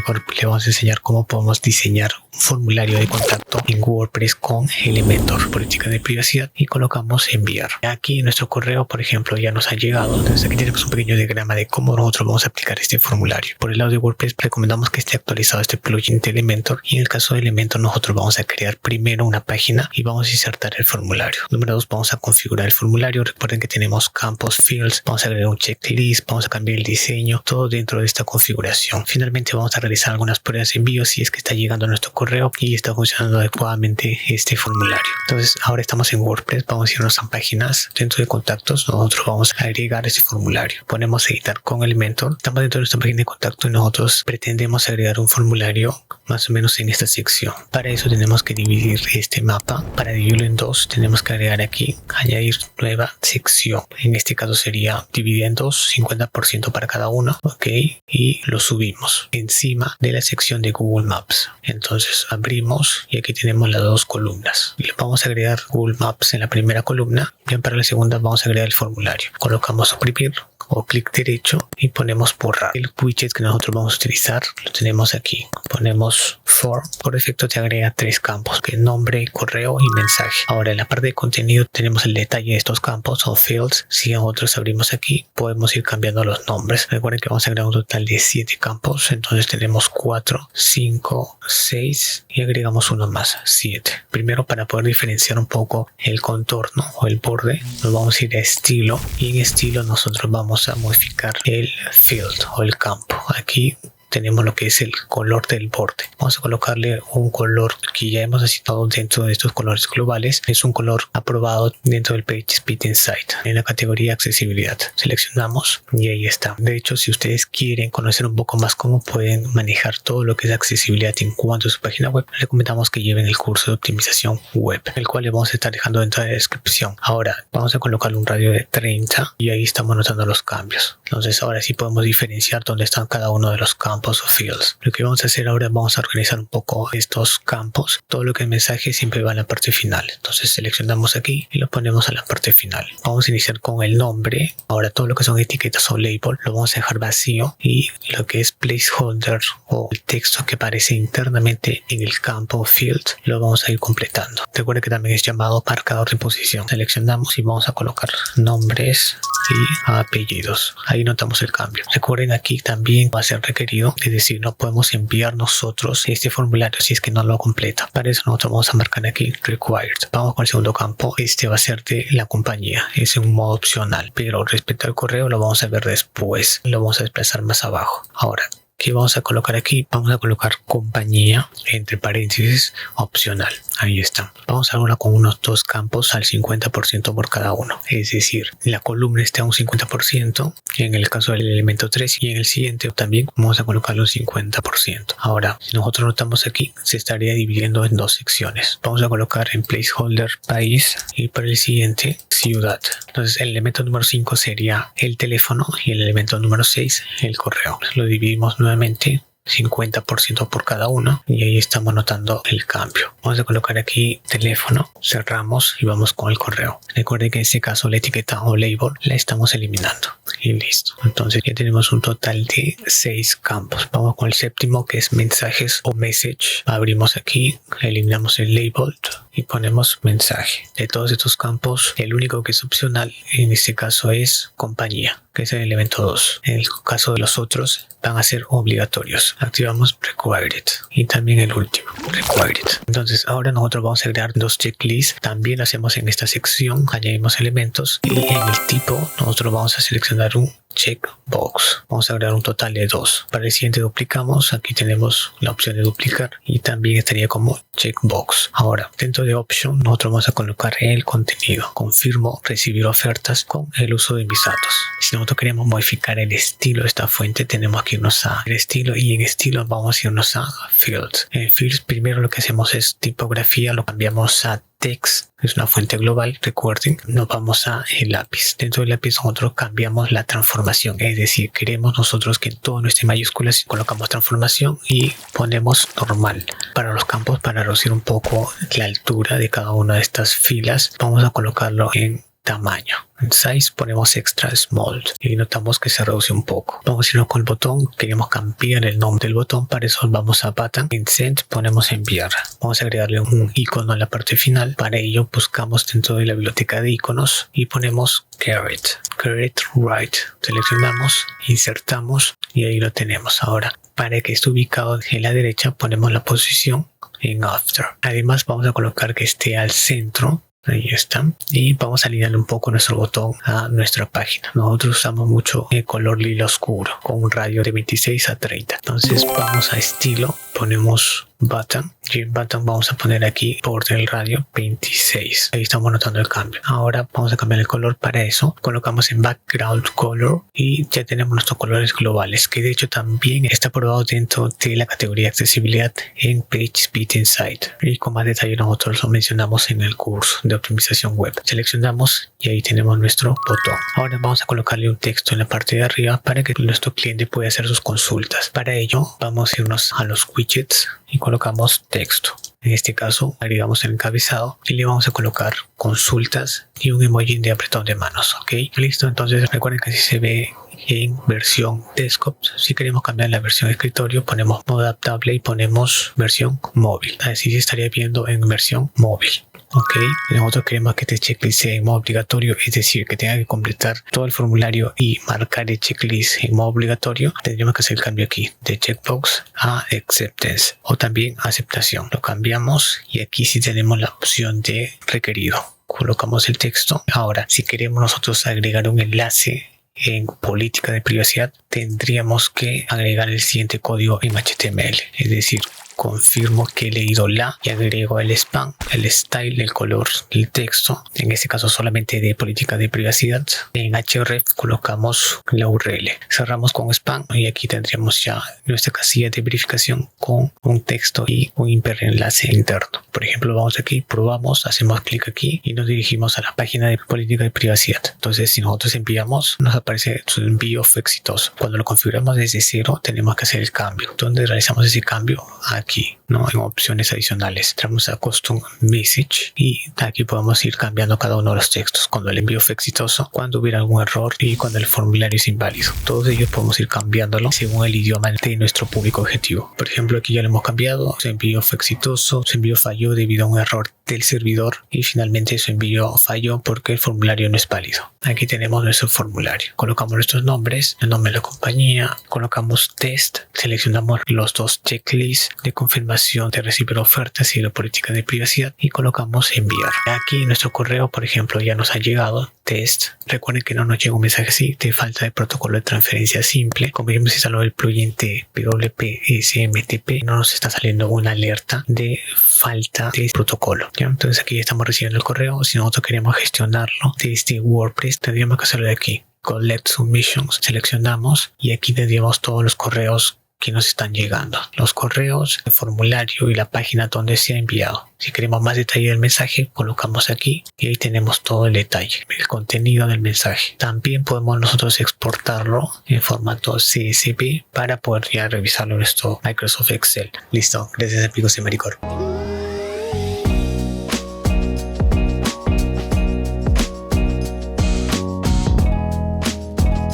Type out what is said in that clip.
teórico le vamos a enseñar cómo podemos diseñar un formulario de contacto en WordPress con Elementor, política de privacidad, y colocamos enviar. Aquí en nuestro correo, por ejemplo, ya nos ha llegado. Entonces aquí tenemos un pequeño diagrama de cómo nosotros vamos a aplicar este formulario. Por el lado de WordPress recomendamos que esté actualizado este plugin de Elementor, y en el caso de Elementor nosotros vamos a crear primero una página y vamos a insertar el formulario. Número 2, vamos a configurar el formulario. Recuerden que tenemos campos, fields, vamos a agregar un checklist, vamos a cambiar el diseño, todo dentro de esta configuración. Finalmente vamos a realizar algunas pruebas de envío si es que está llegando a nuestro correo y está funcionando adecuadamente este formulario. Entonces ahora estamos en WordPress, vamos a irnos a páginas. Dentro de contactos nosotros vamos a agregar ese formulario. Ponemos editar con Elementor. Estamos dentro de nuestra página de contacto y nosotros pretendemos agregar un formulario más o menos en esta sección. Para eso tenemos que dividir este mapa. Para dividirlo en dos tenemos que agregar aquí añadir nueva sección. En este caso sería dividir en dos, 50% para cada uno, ok, y lo subimos encima de la sección de Google Maps. Entonces abrimos y aquí tenemos las dos columnas y le vamos a agregar Google Maps en la primera columna. Bien, para la segunda vamos a agregar el formulario. Colocamos suprimir o clic derecho y ponemos borrar. El widget que nosotros vamos a utilizar lo tenemos aquí. Ponemos for, por defecto te agrega 3 campos, que es nombre, correo y mensaje. Ahora en la parte de contenido tenemos el detalle de estos campos o fields. Si nosotros abrimos aquí podemos ir cambiando los nombres. Recuerden que vamos a agregar un total de 7 campos, entonces tenemos 4, 5, 6 y agregamos uno más, 7. Primero, para poder diferenciar un poco el contorno o el borde, nos vamos a ir a estilo y en estilo nosotros vamos a modificar el field o el campo. Aquí tenemos lo que es el color del borde. Vamos a colocarle un color que ya hemos asignado dentro de estos colores globales. Es un color aprobado dentro del PageSpeed Insight en la categoría accesibilidad. Seleccionamos y ahí está. De hecho, si ustedes quieren conocer un poco más cómo pueden manejar todo lo que es accesibilidad en cuanto a su página web, les recomendamos que lleven el curso de optimización web, el cual le vamos a estar dejando dentro de la descripción. Ahora vamos a colocarle un radio de 30 y ahí estamos notando los cambios. Entonces ahora sí podemos diferenciar dónde están cada uno de los campos o fields. Lo que vamos a hacer ahora, vamos a organizar un poco estos campos. Todo lo que es mensaje siempre va a la parte final. Entonces seleccionamos aquí y lo ponemos a la parte final. Vamos a iniciar con el nombre. Ahora todo lo que son etiquetas o label lo vamos a dejar vacío, y lo que es placeholder o el texto que aparece internamente en el campo field lo vamos a ir completando. Recuerda que también es llamado marcador de posición. Seleccionamos y vamos a colocar nombres y apellidos. Ahí notamos el cambio. Recuerden, aquí también va a ser requerido, es decir, no podemos enviar nosotros este formulario si es que no lo completa. Para eso nosotros vamos a marcar aquí required. Vamos con el segundo campo. Este va a ser de la compañía, es un modo opcional, pero respecto al correo lo vamos a ver después, lo vamos a desplazar más abajo. Ahora, ¿qué vamos a colocar aquí? Vamos a colocar compañía entre paréntesis opcional. Ahí está. Vamos a ahora con unos 2 campos al 50% por cada uno. Es decir, la columna está a un 50% en el caso del elemento 3 y en el siguiente también vamos a colocarlo un 50%. Ahora, si nosotros notamos aquí, se estaría dividiendo en 2 secciones. Vamos a colocar en placeholder país y para el siguiente ciudad. Entonces el elemento número 5 sería el teléfono y el elemento número 6 el correo. Lo dividimos nuevamente 50% por cada uno y ahí estamos notando el cambio. Vamos a colocar aquí teléfono, cerramos y vamos con el correo. Recuerden que en este caso la etiqueta o label la estamos eliminando y listo. Entonces ya tenemos un total de 6 campos. Vamos con el séptimo, que es mensajes o message. Abrimos aquí, eliminamos el label y ponemos mensaje. De todos estos campos, el único que es opcional en este caso es compañía, que es el elemento 2. En el caso de los otros van a ser obligatorios. Activamos required y también el último required. Entonces ahora nosotros vamos a agregar 2 checklists. También lo hacemos en esta sección, añadimos elementos y en el tipo nosotros vamos a seleccionar un checkbox. Vamos a agregar un total de 2. Para el siguiente duplicamos. Aquí tenemos la opción de duplicar y también estaría como checkbox. Ahora, dentro de option nosotros vamos a colocar el contenido. Confirmo recibir ofertas con el uso de mis datos. Si nosotros queremos modificar el estilo de esta fuente, tenemos que irnos a el estilo y en estilo vamos a irnos a fields. En fields primero lo que hacemos es tipografía, lo cambiamos a text, es una fuente global. Recuerden, nos vamos a el lápiz. Dentro del lápiz nosotros cambiamos la transformación, es decir, queremos nosotros que todo no esté en mayúsculas, colocamos transformación y ponemos normal. Para los campos, para reducir un poco la altura de cada una de estas filas, vamos a colocarlo en tamaño. En size ponemos extra small y notamos que se reduce un poco. Vamos a irnos con el botón. Queremos cambiar el nombre del botón. Para eso vamos a button. En send ponemos enviar. Vamos a agregarle un icono en la parte final. Para ello buscamos dentro de la biblioteca de iconos y ponemos caret right. Seleccionamos, insertamos y ahí lo tenemos. Ahora, para que esté ubicado en la derecha ponemos la posición en after. Además vamos a colocar que esté al centro. Ahí está. Y vamos a alinear un poco nuestro botón a nuestra página. Nosotros usamos mucho el color lila oscuro con un radio de 26 a 30. Entonces vamos a estilo, ponemos button y en button vamos a poner aquí borde del radio 26. Ahí estamos notando el cambio. Ahora vamos a cambiar el color. Para eso colocamos en background color y ya tenemos nuestros colores globales, que de hecho también está probado dentro de la categoría de accesibilidad en PageSpeed Insight, y con más detalle nosotros lo mencionamos en el curso de optimización web. Seleccionamos y ahí tenemos nuestro botón. Ahora vamos a colocarle un texto en la parte de arriba para que nuestro cliente pueda hacer sus consultas. Para ello vamos a irnos a los widgets y colocamos texto. En este caso agregamos el encabezado y le vamos a colocar consultas y un emoji de apretón de manos. Ok, listo. Entonces recuerden que así se ve en versión desktop. Si queremos cambiar la versión escritorio ponemos modo adaptable y ponemos versión móvil. Así se estaría viendo en versión móvil. Ok, nosotros queremos que este checklist sea en modo obligatorio, es decir, que tenga que completar todo el formulario y marcar el checklist en modo obligatorio. Tendríamos que hacer el cambio aquí de checkbox a acceptance o también aceptación. Lo cambiamos y aquí sí tenemos la opción de requerido. Colocamos el texto. Ahora, si queremos nosotros agregar un enlace en política de privacidad, tendríamos que agregar el siguiente código en HTML, es decir, confirmo que he leído la y agrego el spam, el style, el color, el texto, en este caso solamente de política de privacidad. En href colocamos la URL, cerramos con spam y aquí tendríamos ya nuestra casilla de verificación con un texto y un hiperenlace interno. Por ejemplo, vamos aquí, probamos, hacemos clic aquí y nos dirigimos a la página de política de privacidad. Entonces, si nosotros enviamos, nos aparece su envío fue exitoso. Cuando lo configuramos desde cero, tenemos que hacer el cambio. ¿Dónde realizamos ese cambio? Aquí, ¿no? En opciones adicionales entramos a custom message y aquí podemos ir cambiando cada uno de los textos: cuando el envío fue exitoso, cuando hubiera algún error y cuando el formulario es inválido. Todos ellos podemos ir cambiándolo según el idioma de nuestro público objetivo. Por ejemplo, aquí ya lo hemos cambiado: su envío fue exitoso, su envío falló debido a un error del servidor y finalmente su envío falló porque el formulario no es válido. Aquí tenemos nuestro formulario, colocamos nuestros nombres, el nombre de la compañía, colocamos test, seleccionamos los dos checklists de confirmación de recibir ofertas y la política de privacidad y colocamos enviar. Aquí nuestro correo, por ejemplo, ya nos ha llegado test. Recuerden que no nos llega un mensaje así de falta de protocolo de transferencia simple. Como ya hemos instalado el plugin de PWP SMTP, no nos está saliendo una alerta de falta de protocolo, ¿ya? Entonces aquí ya estamos recibiendo el correo. Si nosotros queremos gestionarlo desde WordPress, tendríamos que hacerlo de aquí, collect submissions, seleccionamos y aquí tendríamos todos los correos que nos están llegando, los correos, el formulario y la página donde se ha enviado. Si queremos más detalle del mensaje, colocamos aquí y ahí tenemos todo el detalle, el contenido del mensaje. También podemos nosotros exportarlo en formato CSV para poder ya revisarlo en nuestro Microsoft Excel. Listo, gracias amigos de Mericor.